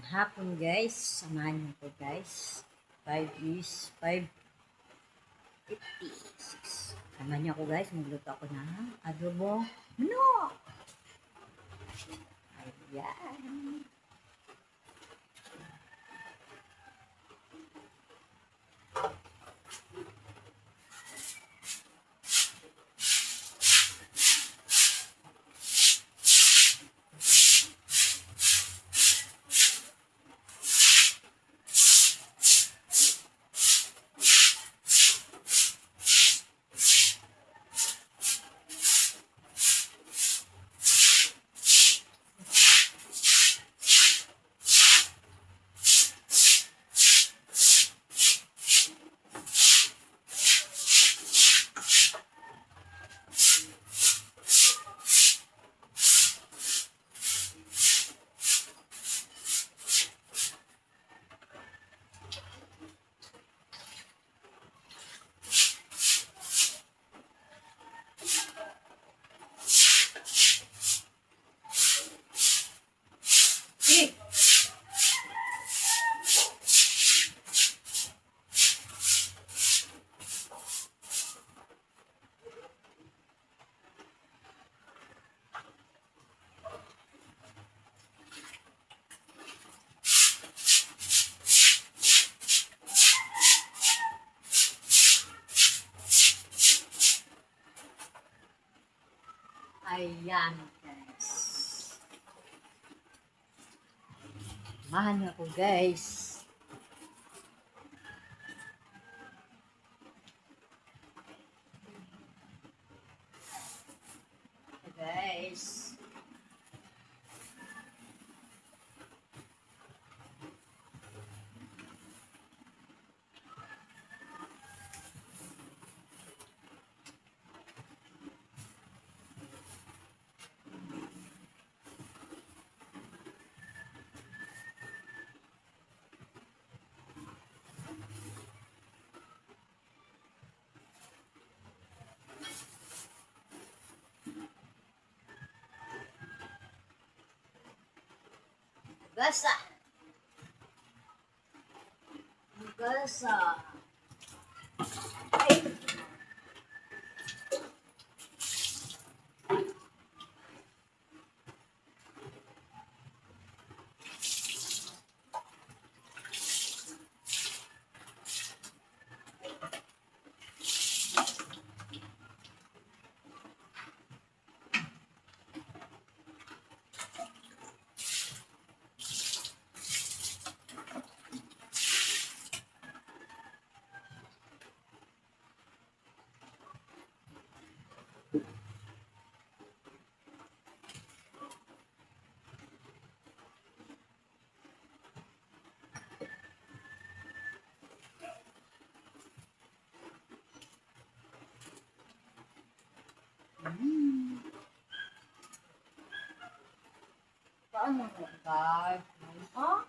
hapon guys. Samahan niyo po guys. 5 is 5:56. Samahan niyo ako guys. Magluto ako ng adobong manok. Ayan. Ayan guys. Samahan niyo ako guys. Guys. Gasa. Gasa. Ay. Paano ko guys? Oh?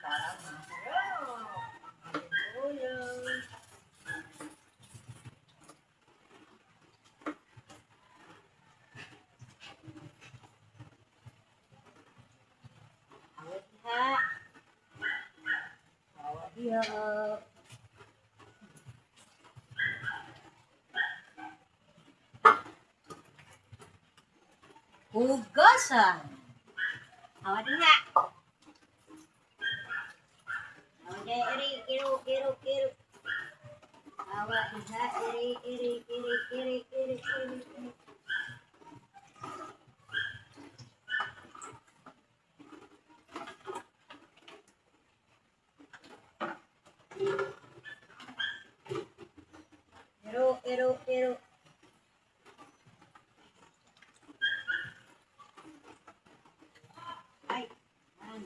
Parang masarap. Ulam. Awat ha. Awat dia. Hugasan. Awat ha. Awat iri, kiru. Awat ha, iri. Iru. Ay, yan.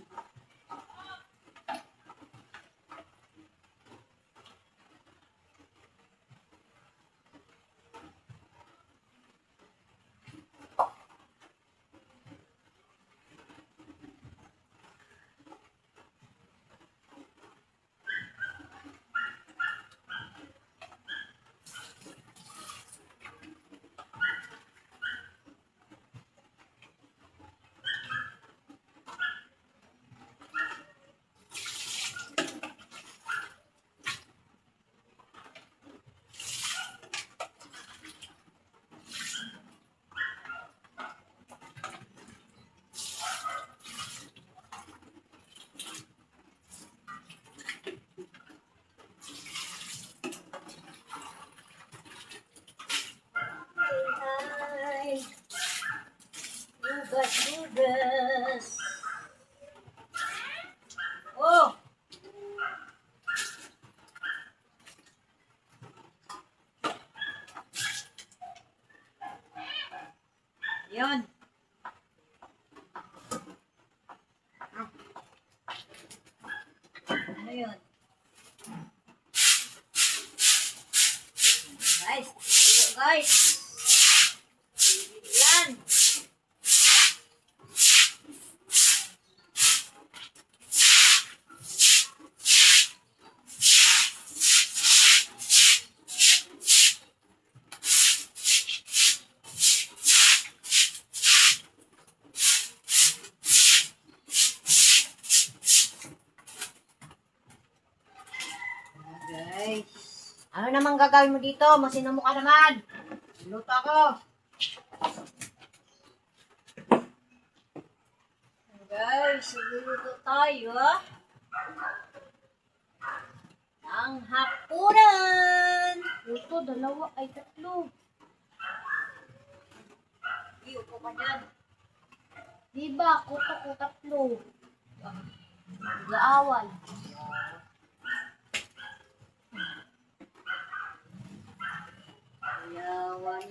Ay, hugas. Oh, yun. Ano yun? Guys, tuyo guys. Yan. Guys. Ano naman gagawin mo dito? Masino mo ka naman. Luto ako. Guys, luluto tayo. Ang hapunan. Luto, dalawa ay tatlo. Upo ka dyan. Diba, kuto ko tatlo. Gaaway. Gaaway.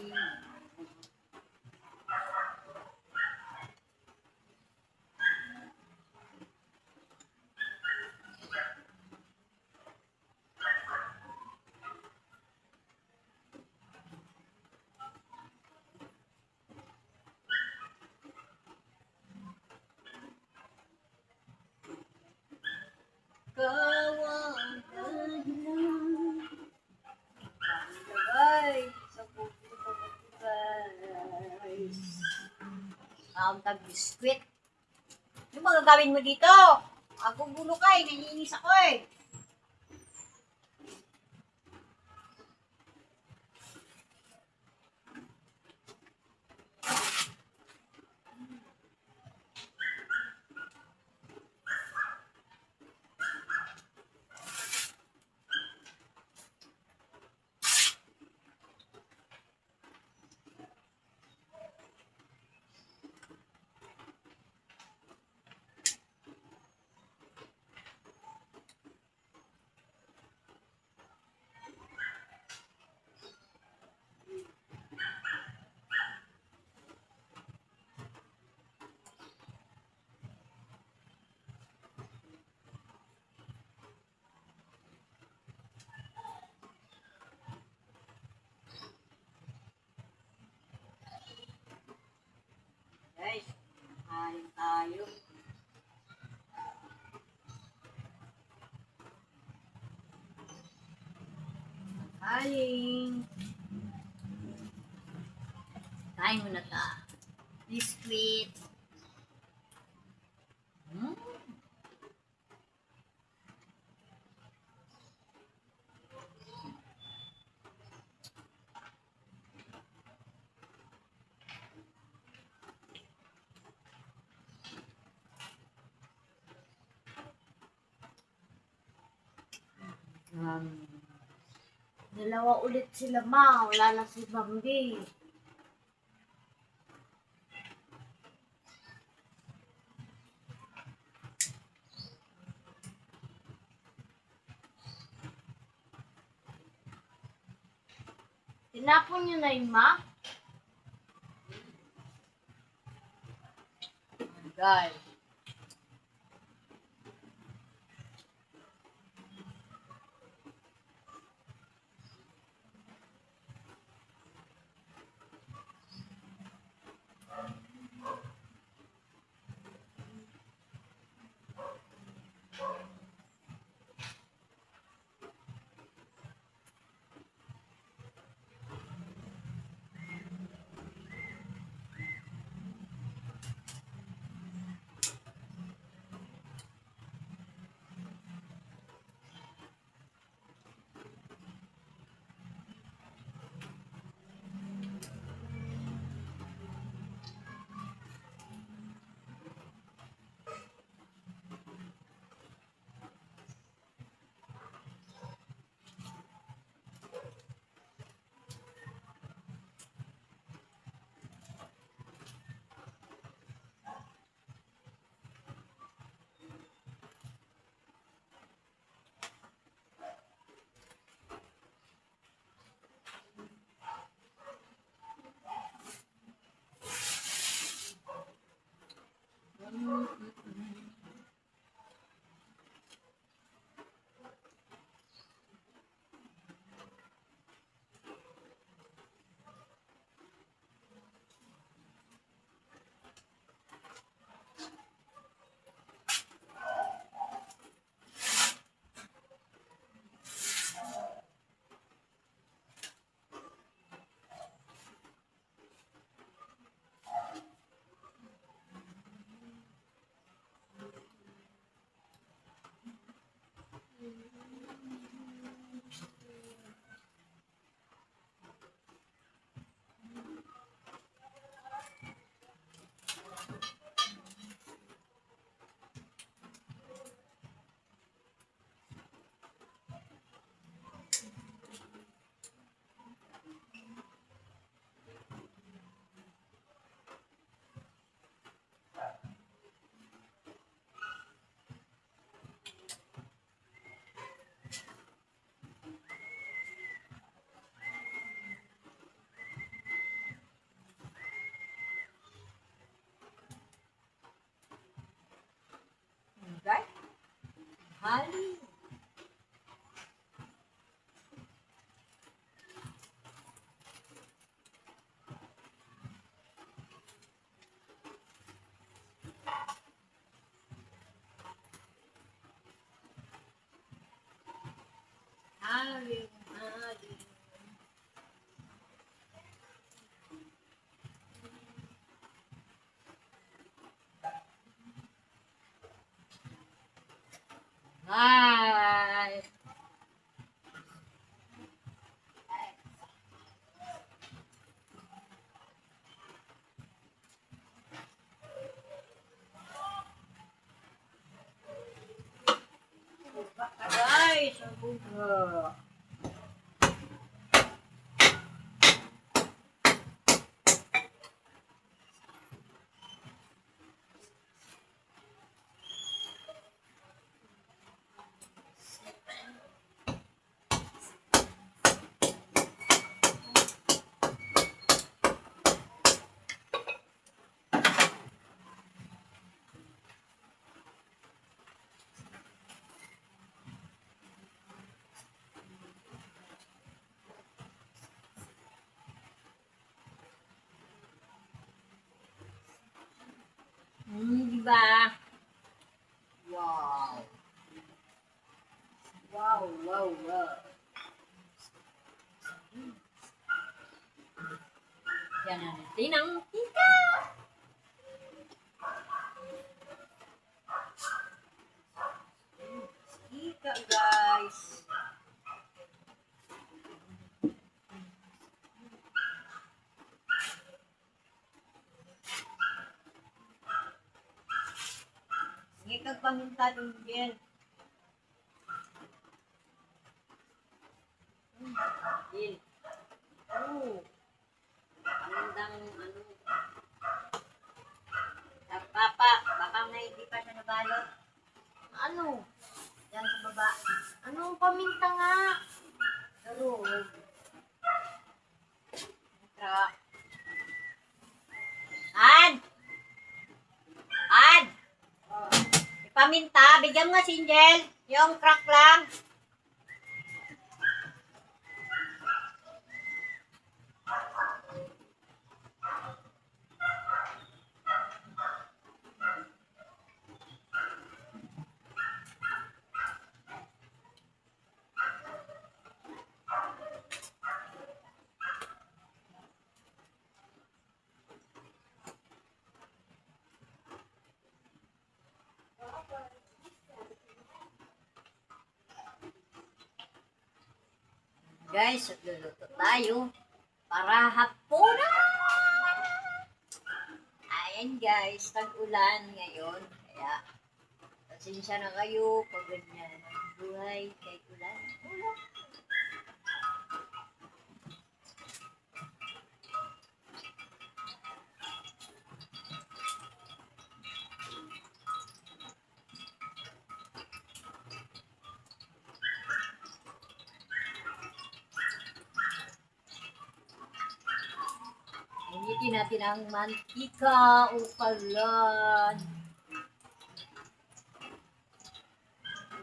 Kawang dahilan. Guys, sa pupunta guys. Tag biskwit. Ano ba gagawin mo dito? Ako gulo ka eh, naiinis ako eh. Guys, kain tayo. Aling. Kain mo na ta. Biscuit. Hmm? Dalawa ulit sila ma. Wala na si Bambi. Tinapon niyo na yung ma? Guys. Guys. Hali. Hali. Hali. Hi. Guys, ang buga. Diba? Wow. Wow, wow, wow. Yan na natin ang tika. Tika, guys. Sige kag paminta dun din. Din. Oh. Magandang ano. Papa, baka na hindi pa siya nabalot. Ano? Yan sa baba. Anong paminta nga? Pero, tra. An! An! Ipaminta, bigyan mo nga si Angel. Yung crack lang. Guys, magluluto tayo para hapunan. Ayan guys, tag-ulan ngayon. Kaya, pasensya na kayo pag ganyan ang buhay kay ulan. Ulan. Initin natin ang mantika o kalan.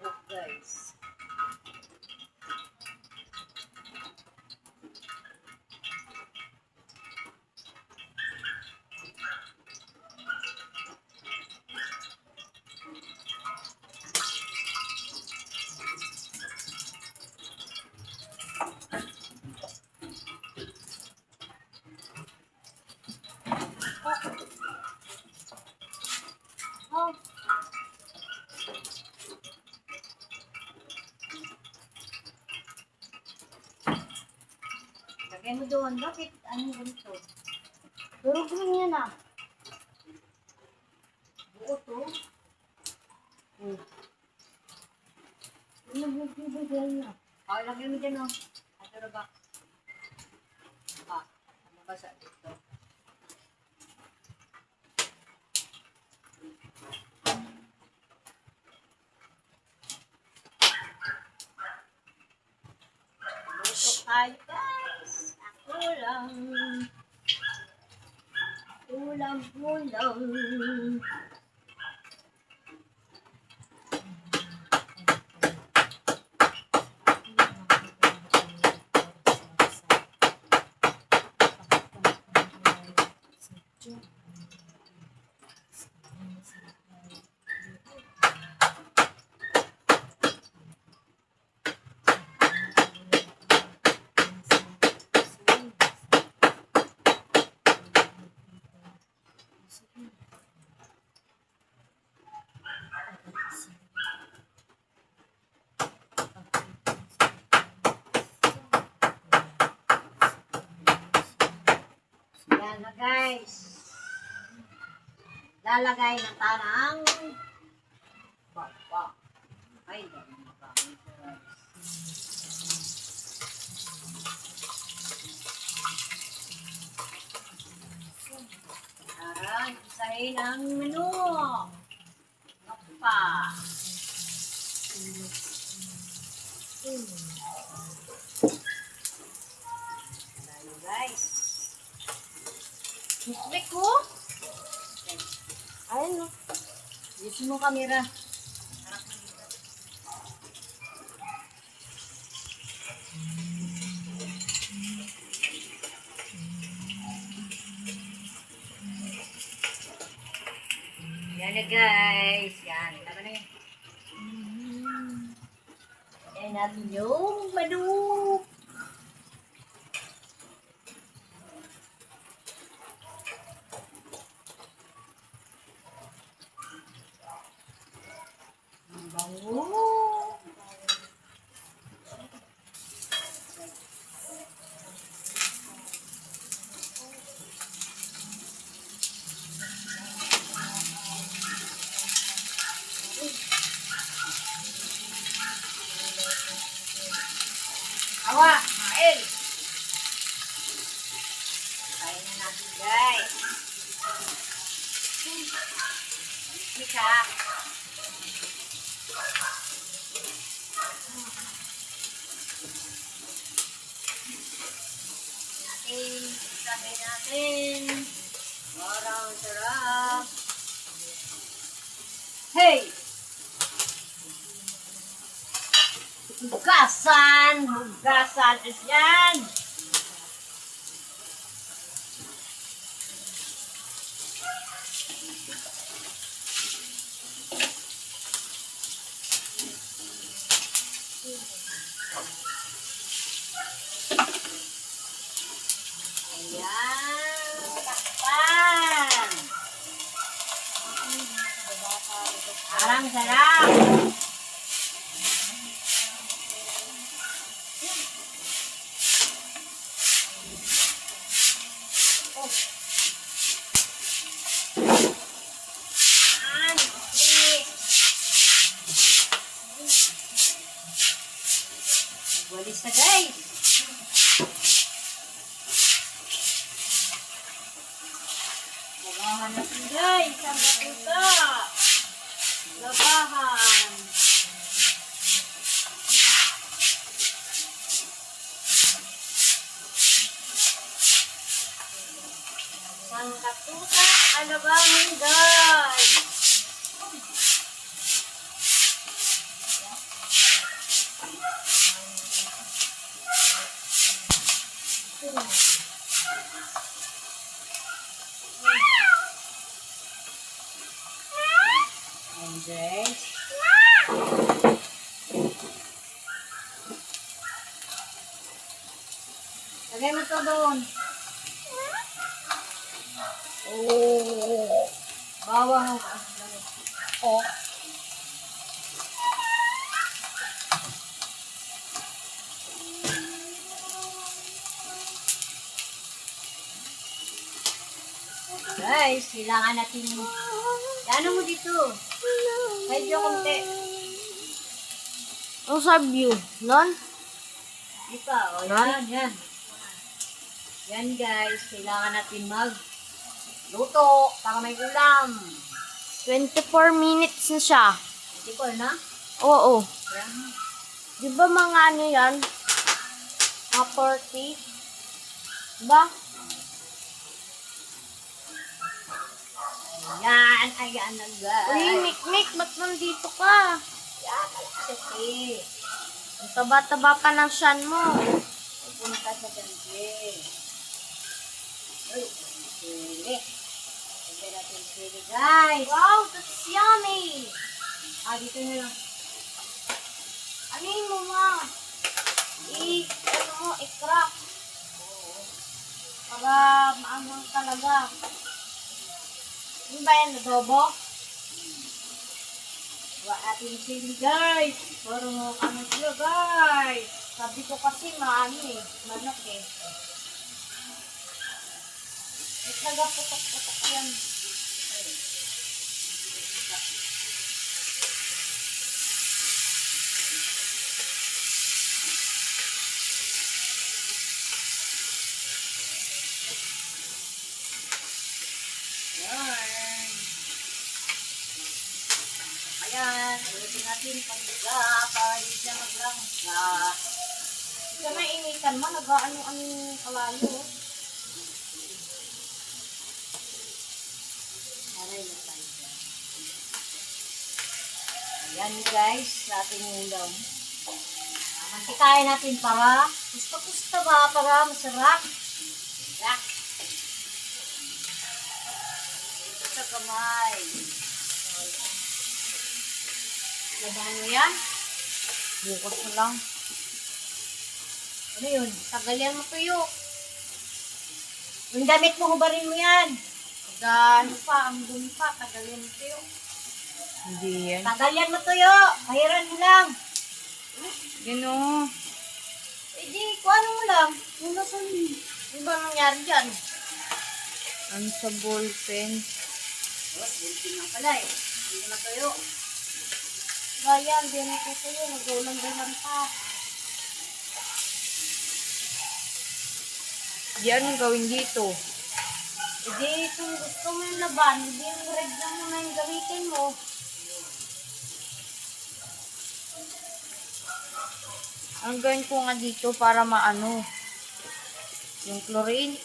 Look guys. Oh. Lagay mo doon. Bakit? Ano ganito? Durog lang yan ah. Buo to. Ano magbibigay na? Okay, lagay mo dyan, oh. Ito na ba? Ano ba sa dito? Luto tayo, guys. Ako lang. Ulam-ulam. Yan na guys. Lalagay na tanang baba. Ay, dami na ba? Para isahin ang menu. Pa. Tayo guys. Misbik ko? Ayun no. Use mo kamera. Yan na guys. Yan. Tama na yan. Yan natin yung manok. Bango. Awa, kain. Kain na natin, guys. Mika. Isahin natin. Parang sarap. Hey! Hugasan! Hugasan is yan! Ayan! Takpan! Parang sarap! Walis na, guys. Labahan natin, guys. Ang batuta. Labahan. Ang katuta, alabahan, guys. And then, lagay mo to doon. Oh. Bawang. Oh. Guys, kailangan natin ano mo dito? Medyo konti. Ang sabi yun? Nun? Dito, o yan, yan. Yan guys, kailangan natin luto para may ulam. 24 minutes na siya. Hindi ko na? Oo. Yan. Di ba mga ano yan? Mga 40? Diba? Ayan, ayan na guys. Uy, Mikmik, ba't nandito ka? Yan, kasi. Ang taba-taba pa ng syan mo. Pupunta sa ganti. Uy, sili. Lagyan natin sili guys. Wow, that's yummy! Dito na lang. Ano yun mo, ma? Ano mo, i-crack. Para maangang talaga. Ano ba yan, adobo? Wa ating sili guys. Para mo kami sila guys. Sabi ko kasi maano eh, manok eh. May nagaputok-putok yan. Ayan. Ayan, ulitin natin pagdaga para di siya maglangsa. Ika na initan mo, nag-ano-ano yung kalayo. Aray na tayo dyan. Ayan guys, sa ating ulam. Mantikain natin para pusta-pusta ba para masarap. Yak. Ito sa kamay. Labahan mo yan? Bukos mo lang. Ano yun? Tagal yan matuyo. Yung damit mo, hubarin mo yan. Gano pa, ang dun pa, tagalin ito yun. Hindi yan. Tanggalyan mo tuyo. Pahiran mo lang. Yan o. Eh di, kuha mo lang. Yung nasan, ano ba nangyari dyan? Ano sa ballpen? Oh, buntin lang pala eh. Hindi mo natuyo. Bayan, di na ko sa'yo. Nagulang-gulang pa. Yan ang gawin dito. Hindi, kung gusto mo yung laban, hindi yung red na mo na yung gamitin mo. Ang gawin ko nga dito para maano. Yung chlorine.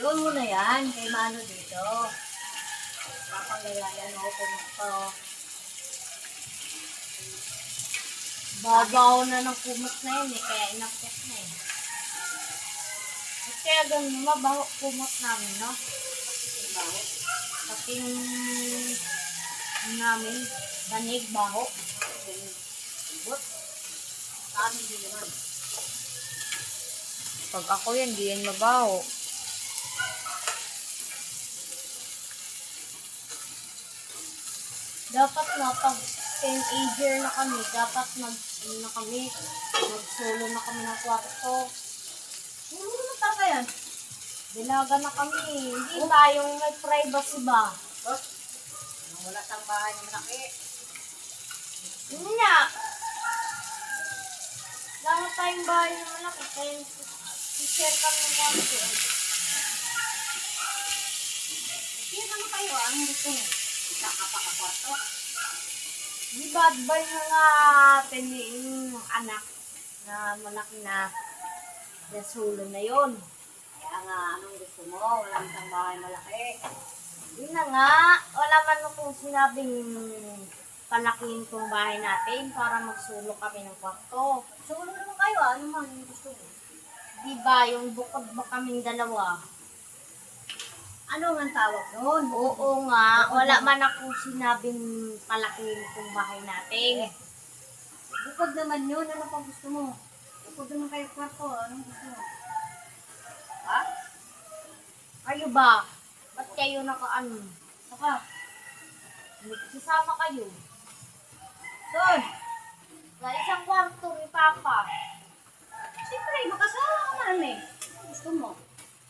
Doon mo na yan. Kay Mano dito. Napangalayan ako kung ito. Babaw na ng kumot na yun eh, kaya inakit na eh. At kaya ganun, mabaho kumot namin, no? Baho. Pati yung namin, banig, baho. But, sa amin din naman. Pag ako yan, di yan mabaho. Dapat na pag teenager na kami, dapat nag-solo na kami ng kwarto. Ano naman pa yan? Dilaga na kami, hindi ba yung may privacy ba? But, nang wala tang bahay ng malaki. Hindi nga. Wala na tayong bahay na malaki, kaya share kami ng kwarto. Kaya naman kayo, anong gusto mo? Isa ka pa kakwarto. Di ba advice na nga atin yung anak na malaki na nasulo na yon. Kaya nga, anong gusto mo? Wala tang bahay malaki. Yun na nga, wala man akong sinabing palakihin tong bahay natin para magsulo kami ng kwarto. So, ano naman kayo? Ano man yung gusto mo? Di ba yung bukod ba kaming dalawa? Ano nga tawag doon? Oo nga, wala man akong sinabing palakihin tong bahay natin. Bukod naman yun. Ano pang gusto mo? Bukod naman kayo kwarto. Anong gusto mo? Ha? Kayo ba? Ba't kayo nakaano? Saka? Sasama kayo. Doon! Sa isang kwarto ni Papa. Siyempre, makasama ka man eh. Ano gusto mo?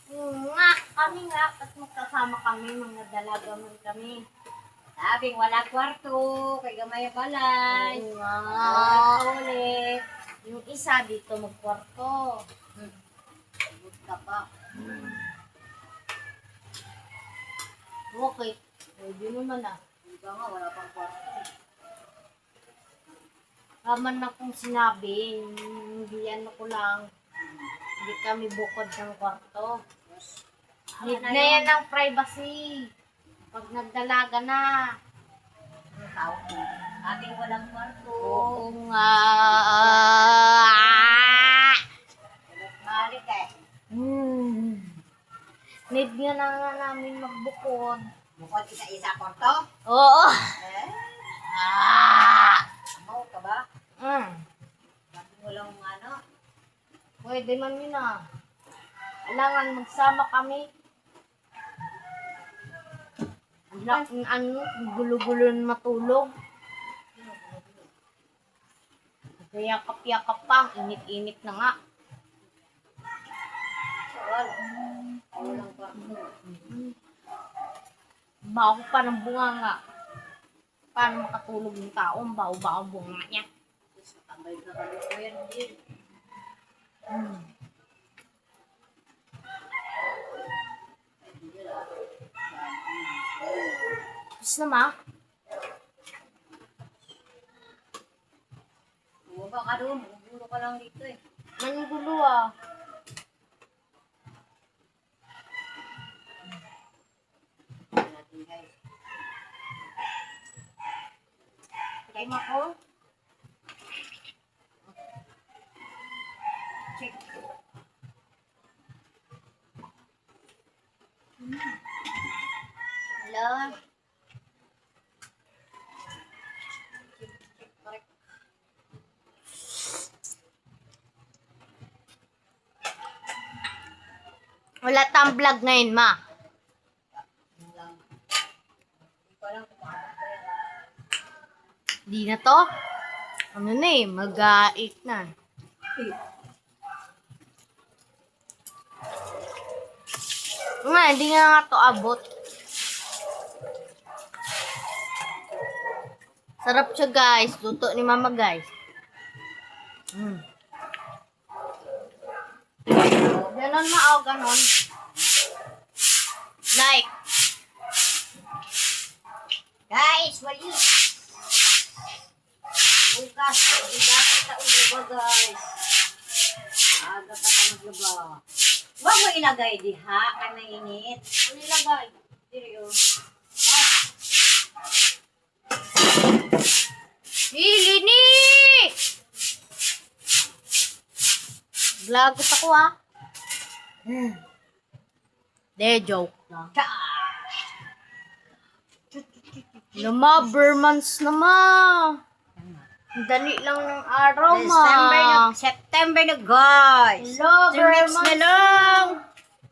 Nga, kami nga, at magkasama kami, mga dalaga man kami. Sabing wala kwarto. Kay gamay ang balay. Oo nga. Ulit. Yung isa dito magkwarto. Abot ka pa. Okay. Pwede naman ah. Hindi ka nga, wala pang kwarto. Kaman na kung sinabi, hindi ano ko lang, hindi kami bukod ng kwarto. Need na yan ang privacy. Pag nagdalaga na. Ano tawag mo? Ating walang kwarto. Oo nga. Balik eh. Need nga na nga namin magbukod. Bukod isa-isa kwarto. Oo. Eh? Amaw ka ba? Bakit walang ano? Pwede man yun ah. Kailangan magsama kami. Ano, gulo-gulo na matulog. Yakap-yakap pa, init-init na nga. Wala. Walang kwarto. Baho pa ng bunga nga. Paano makatulog yung tao? Ang baho-baho ang bunga niya. Tambay ka kami ko yan din. Tapos na ma, Bumaba ka doon. Bumuro ka lang dito eh. manugulo ah. Tingnan natin guys. Time ako. Check. Hello. Check. Correct. Wala tayong vlog ngayon ma. Yun lang. Di na to. Ano na eh, mag-8 na. Nga, hindi nga to abot. Sarap siya guys. Luto ni mama guys. Ganon na ako, ganon. Like. Guys, walis. Bukas, bukas sa ulo ba guys? Aga pa ka maglaba. Huwag mo ilagay diha, kay mainit. Ano ilagay? Diri oh. Lini! Vlogot ako ah. De, joke lang. Lama, Burmans naman. Ang dali lang ng araw, ma. September na guys. Hello, 2 weeks na Burmans. lang.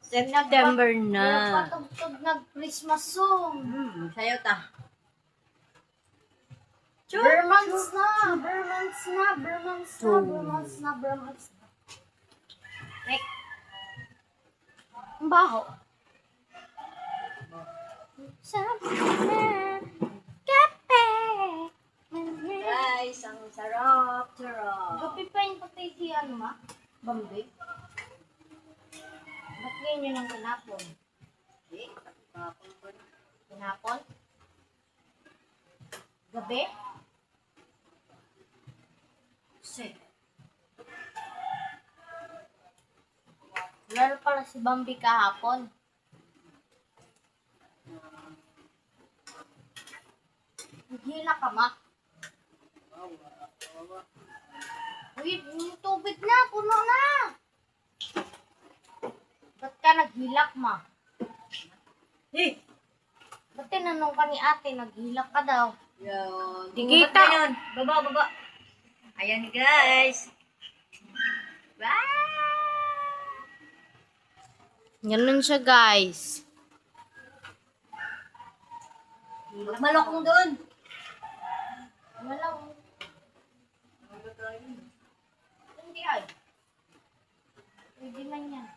September na. Patugtog nag-Christmas song. Sayo ta. Burmans na, Burmans na, Burmans na, Burmans na, Burmans na. Like, ang baho. Sabi na, kape. Guys, ang sarap. Sarap. Gabi pa yung patay si ano ma? Bambi? Ba't ganyan yung kinapon? Kinapon? Gabi? Lalo pala si Bambi kahapon. Naghila ka, ma. Uy, yung tubig na, puno na. Ba't ka naghilak, ma? Ba't tinanong ka ni ate, naghilak ka daw? Yun. Tigita. Baba yun. Baba, baba. Ayan guys. Wow! Ganun siya, guys. Malokong doon. Malaw. Hindi ay. Pwede lang yan.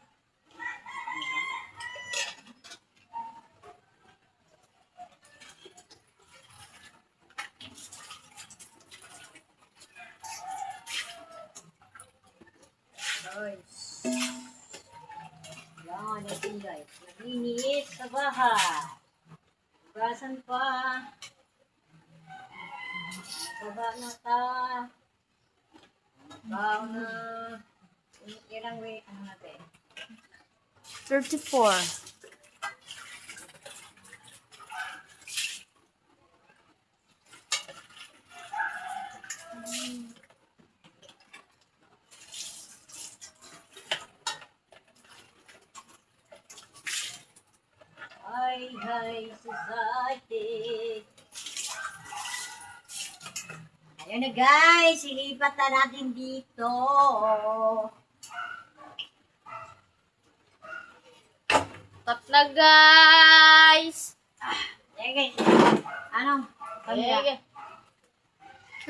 Guys. Yan, natin guys. Naglinis sa bahay. Hugasan pa. Baba na ta. Baw na. Ilang way, ano natin? 34. Hi, society. Ayun na guys, ilipat na natin dito. Cut na, guys. Ayan guys. Ano? Sige.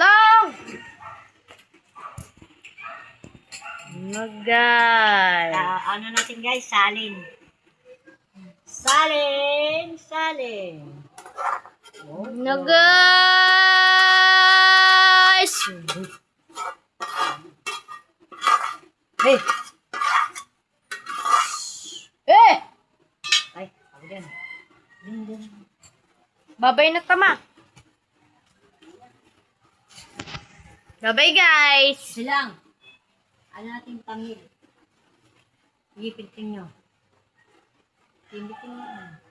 Long! Na, guys. Ano natin guys, salin. Salin, salin. Na, guys. Hey! Eh! Ay, ako din. Din. Babay na tama. Babay, guys. Silang. Ano natin pamil? Ipitin nyo. Ipitin nyo.